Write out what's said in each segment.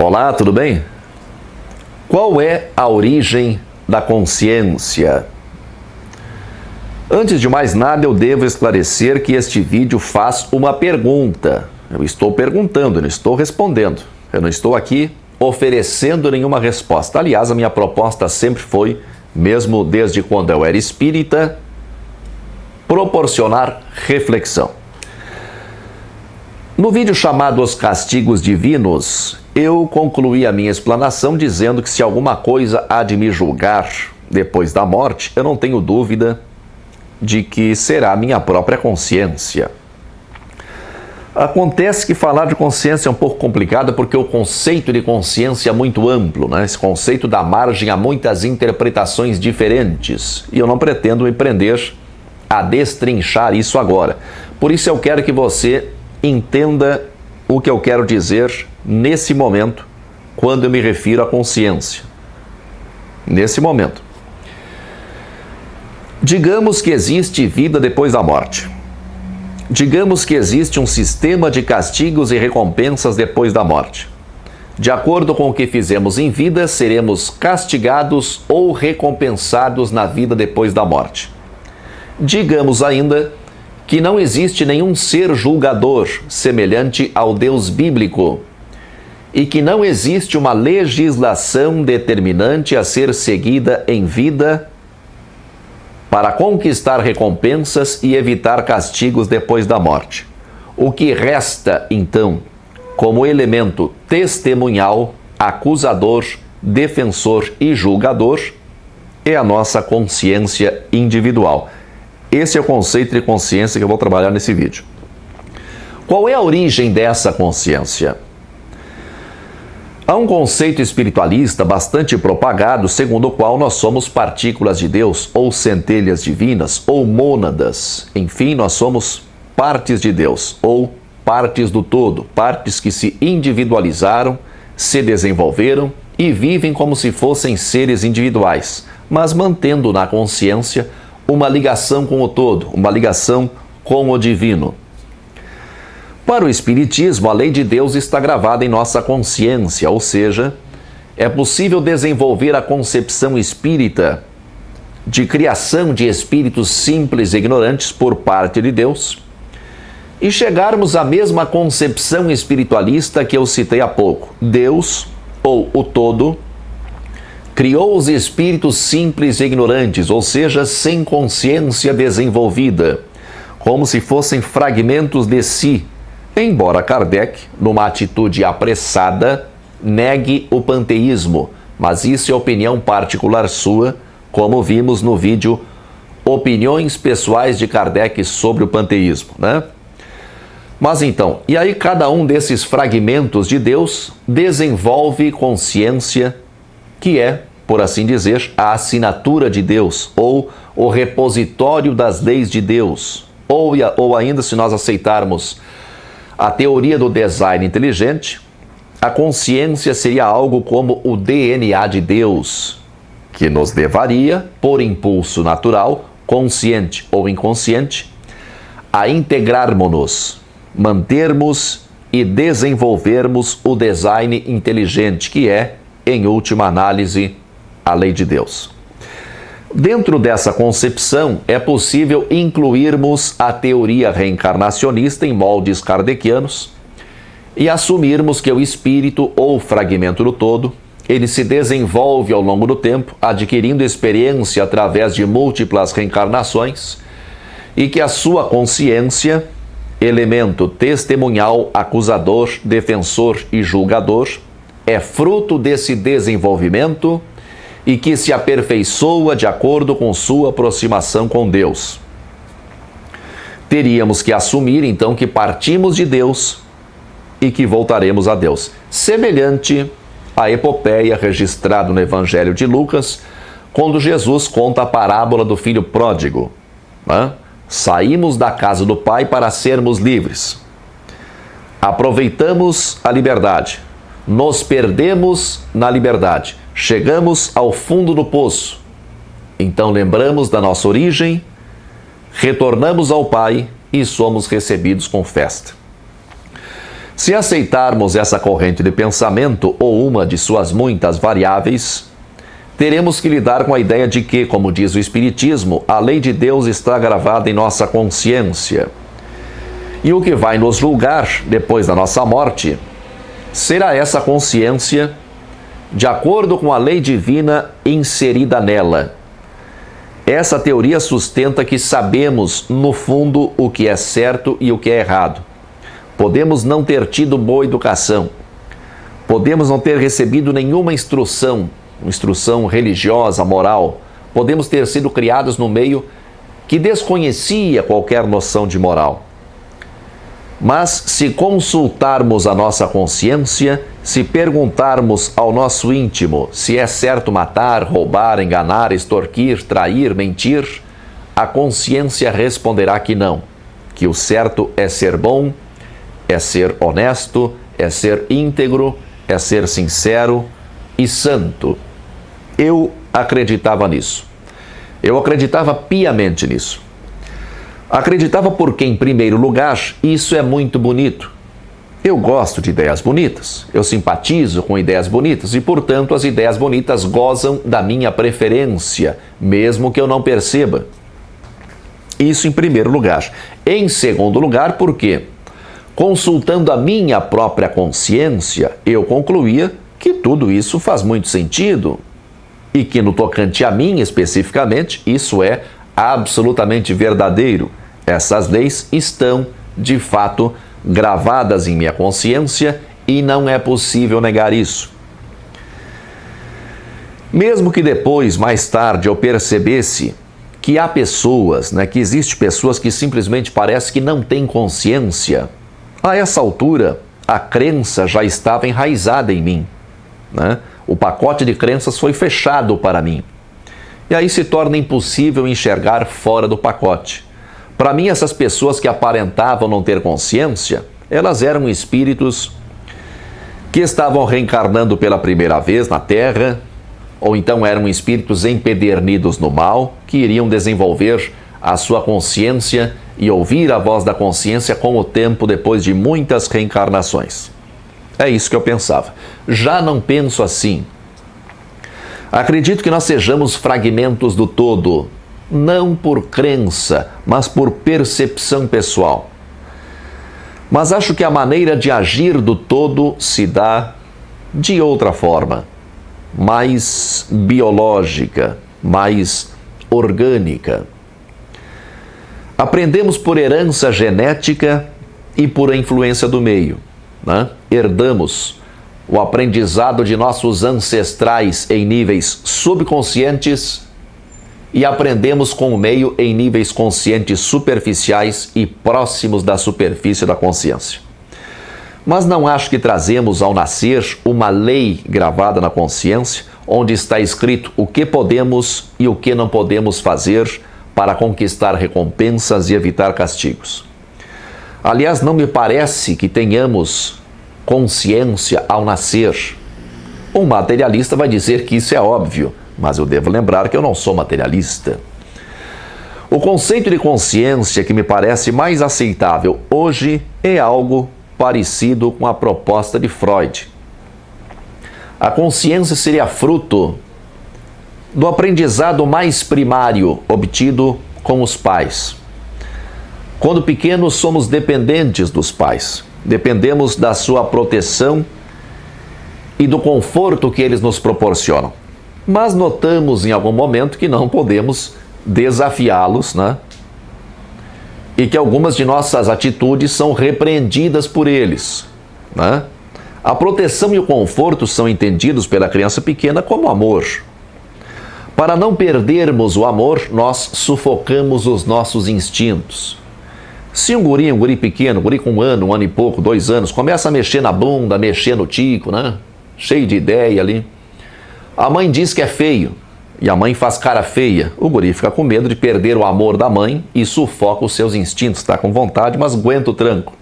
Olá, tudo bem? Qual é a origem da consciência? Antes de mais nada, eu devo esclarecer que este vídeo faz uma pergunta. Eu estou perguntando, não estou respondendo. Eu não estou aqui oferecendo nenhuma resposta. Aliás, a minha proposta sempre foi, mesmo desde quando eu era espírita, proporcionar reflexão. No vídeo chamado Os Castigos Divinos, eu concluí a minha explanação dizendo que se alguma coisa há de me julgar depois da morte, eu não tenho dúvida de que será a minha própria consciência. Acontece que falar de consciência é um pouco complicado porque o conceito de consciência é muito amplo, né? Esse conceito dá margem a muitas interpretações diferentes e eu não pretendo me prender a destrinchar isso agora. Por isso eu quero que você entenda o que eu quero dizer nesse momento, quando eu me refiro à consciência. Nesse momento. Digamos que existe vida depois da morte. Digamos que existe um sistema de castigos e recompensas depois da morte. De acordo com o que fizemos em vida, seremos castigados ou recompensados na vida depois da morte. Digamos ainda que não existe nenhum ser julgador semelhante ao Deus bíblico e que não existe uma legislação determinante a ser seguida em vida para conquistar recompensas e evitar castigos depois da morte. O que resta, então, como elemento testemunhal, acusador, defensor e julgador, é a nossa consciência individual. Esse é o conceito de consciência que eu vou trabalhar nesse vídeo. Qual é a origem dessa consciência? Há um conceito espiritualista bastante propagado, segundo o qual nós somos partículas de Deus, ou centelhas divinas, ou mônadas. Enfim, nós somos partes de Deus, ou partes do todo, partes que se individualizaram, se desenvolveram e vivem como se fossem seres individuais, mas mantendo na consciência uma ligação com o todo, uma ligação com o divino. Para o Espiritismo, a lei de Deus está gravada em nossa consciência, ou seja, é possível desenvolver a concepção espírita de criação de espíritos simples e ignorantes por parte de Deus e chegarmos à mesma concepção espiritualista que eu citei há pouco. Deus, ou o todo, criou os espíritos simples e ignorantes, ou seja, sem consciência desenvolvida, como se fossem fragmentos de si, embora Kardec, numa atitude apressada, negue o panteísmo, mas isso é opinião particular sua, como vimos no vídeo Opiniões Pessoais de Kardec sobre o panteísmo, né? Mas então, e aí cada um desses fragmentos de Deus desenvolve consciência, que é, por assim dizer, a assinatura de Deus, ou o repositório das leis de Deus, ou ainda, se nós aceitarmos a teoria do design inteligente, a consciência seria algo como o DNA de Deus, que nos levaria, por impulso natural, consciente ou inconsciente, a integrarmos-nos, mantermos e desenvolvermos o design inteligente, que é, em última análise, a lei de Deus. Dentro dessa concepção, é possível incluirmos a teoria reencarnacionista em moldes kardecianos e assumirmos que o espírito ou fragmento do todo, ele se desenvolve ao longo do tempo, adquirindo experiência através de múltiplas reencarnações e que a sua consciência, elemento testemunhal, acusador, defensor e julgador, é fruto desse desenvolvimento e que se aperfeiçoa de acordo com sua aproximação com Deus. Teríamos que assumir, então, que partimos de Deus e que voltaremos a Deus. Semelhante à epopeia registrada no Evangelho de Lucas, quando Jesus conta a parábola do filho pródigo, né? Saímos da casa do Pai para sermos livres. Aproveitamos a liberdade. Nos perdemos na liberdade. Chegamos ao fundo do poço. Então lembramos da nossa origem, retornamos ao Pai e somos recebidos com festa. Se aceitarmos essa corrente de pensamento ou uma de suas muitas variáveis, teremos que lidar com a ideia de que, como diz o Espiritismo, a lei de Deus está gravada em nossa consciência. E o que vai nos julgar depois da nossa morte será essa consciência de acordo com a lei divina inserida nela. Essa teoria sustenta que sabemos, no fundo, o que é certo e o que é errado. Podemos não ter tido boa educação. Podemos não ter recebido nenhuma instrução religiosa, moral. Podemos ter sido criados no meio que desconhecia qualquer noção de moral. Mas se consultarmos a nossa consciência, se perguntarmos ao nosso íntimo se é certo matar, roubar, enganar, extorquir, trair, mentir, a consciência responderá que não, que o certo é ser bom, é ser honesto, é ser íntegro, é ser sincero e santo. Eu acreditava nisso. Eu acreditava piamente nisso. Acreditava porque, em primeiro lugar, isso é muito bonito. Eu gosto de ideias bonitas, eu simpatizo com ideias bonitas e, portanto, as ideias bonitas gozam da minha preferência, mesmo que eu não perceba. Isso em primeiro lugar. Em segundo lugar, porque, consultando a minha própria consciência, eu concluía que tudo isso faz muito sentido e que, no tocante a mim especificamente, isso é absolutamente verdadeiro. Essas leis estão, de fato, gravadas em minha consciência e não é possível negar isso. Mesmo que depois, mais tarde, eu percebesse que há pessoas, que existem pessoas que simplesmente parece que não têm consciência, a essa altura, a crença já estava enraizada em mim, O pacote de crenças foi fechado para mim. E aí se torna impossível enxergar fora do pacote. Para mim, essas pessoas que aparentavam não ter consciência, elas eram espíritos que estavam reencarnando pela primeira vez na Terra, ou então eram espíritos empedernidos no mal, que iriam desenvolver a sua consciência e ouvir a voz da consciência com o tempo depois de muitas reencarnações. É isso que eu pensava. Já não penso assim. Acredito que nós sejamos fragmentos do todo, não por crença, mas por percepção pessoal. Mas acho que a maneira de agir do todo se dá de outra forma, mais biológica, mais orgânica. Aprendemos por herança genética e por influência do meio, Herdamos o aprendizado de nossos ancestrais em níveis subconscientes e aprendemos com o meio em níveis conscientes superficiais e próximos da superfície da consciência. Mas não acho que trazemos ao nascer uma lei gravada na consciência, onde está escrito o que podemos e o que não podemos fazer para conquistar recompensas e evitar castigos. Aliás, não me parece que tenhamos consciência ao nascer. Um materialista vai dizer que isso é óbvio, mas eu devo lembrar que eu não sou materialista. O conceito de consciência que me parece mais aceitável hoje é algo parecido com a proposta de Freud. A consciência seria fruto do aprendizado mais primário obtido com os pais. Quando pequenos, somos dependentes dos pais. Dependemos da sua proteção e do conforto que eles nos proporcionam. Mas notamos em algum momento que não podemos desafiá-los, E que algumas de nossas atitudes são repreendidas por eles, A proteção e o conforto são entendidos pela criança pequena como amor. Para não perdermos o amor, nós sufocamos os nossos instintos. Se um guri pequeno, um guri com 1 ano e pouco, 2 anos, começa a mexer na bunda, mexer no tico, Cheio de ideia ali. A mãe diz que é feio e a mãe faz cara feia. O guri fica com medo de perder o amor da mãe e sufoca os seus instintos. Está com vontade, mas aguenta o tranco.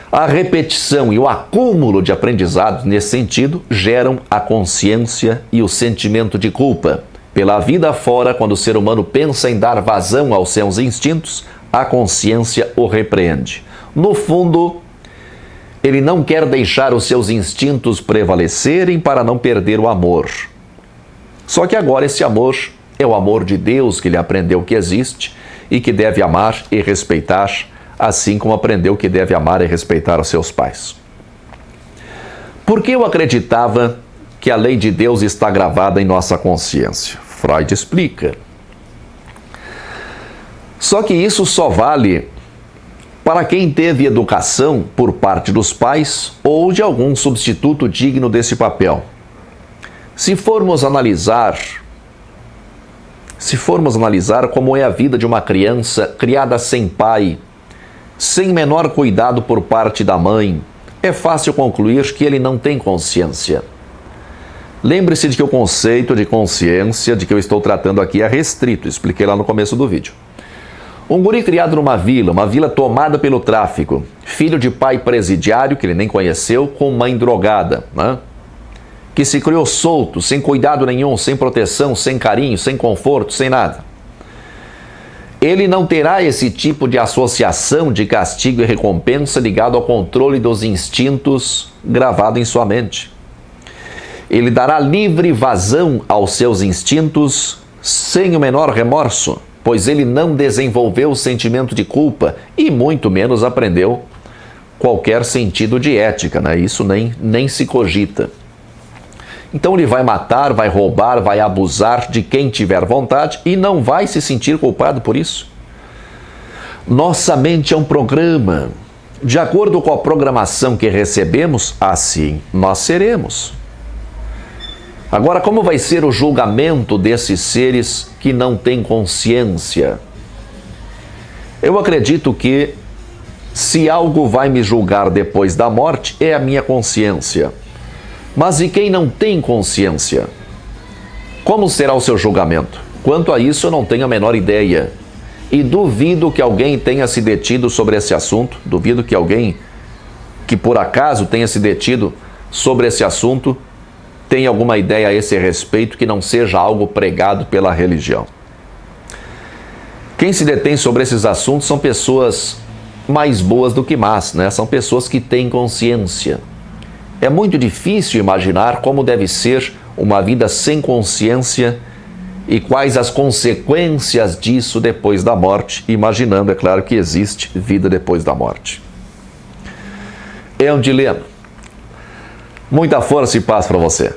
A repetição e o acúmulo de aprendizados nesse sentido geram a consciência e o sentimento de culpa. Pela vida fora, quando o ser humano pensa em dar vazão aos seus instintos, a consciência o repreende. No fundo, Ele não quer deixar os seus instintos prevalecerem para não perder o amor. Só que agora esse amor é o amor de Deus que ele aprendeu que existe e que deve amar e respeitar, assim como aprendeu que deve amar e respeitar os seus pais. Por que eu acreditava que a lei de Deus está gravada em nossa consciência? Freud explica. Só que isso só vale para quem teve educação por parte dos pais ou de algum substituto digno desse papel. Se formos analisar como é a vida de uma criança criada sem pai, sem menor cuidado por parte da mãe, é fácil concluir que ele não tem consciência. Lembre-se de que o conceito de consciência de que eu estou tratando aqui é restrito, expliquei lá no começo do vídeo. Um guri criado numa vila tomada pelo tráfico, filho de pai presidiário, que ele nem conheceu, com mãe drogada, né? Que se criou solto, sem cuidado nenhum, sem proteção, sem carinho, sem conforto, sem nada. Ele não terá esse tipo de associação de castigo e recompensa ligado ao controle dos instintos gravado em sua mente. Ele dará livre vazão aos seus instintos sem o menor remorso, pois ele não desenvolveu o sentimento de culpa e muito menos aprendeu qualquer sentido de ética, né? Isso nem se cogita. Então ele vai matar, vai roubar, vai abusar de quem tiver vontade e não vai se sentir culpado por isso. Nossa mente é um programa. De acordo com a programação que recebemos, assim nós seremos. Agora, como vai ser o julgamento desses seres que não têm consciência? Eu acredito que, se algo vai me julgar depois da morte, é a minha consciência. Mas e quem não tem consciência? Como será o seu julgamento? Quanto a isso, eu não tenho a menor ideia. E duvido que alguém tenha se detido sobre esse assunto, duvido que alguém que por acaso tenha se detido sobre esse assunto tem alguma ideia a esse respeito que não seja algo pregado pela religião. Quem se detém sobre esses assuntos são pessoas mais boas do que más, né? São pessoas que têm consciência. É muito difícil imaginar como deve ser uma vida sem consciência e quais as consequências disso depois da morte, imaginando, é claro, que existe vida depois da morte. É um dilema. Muita força e paz para você.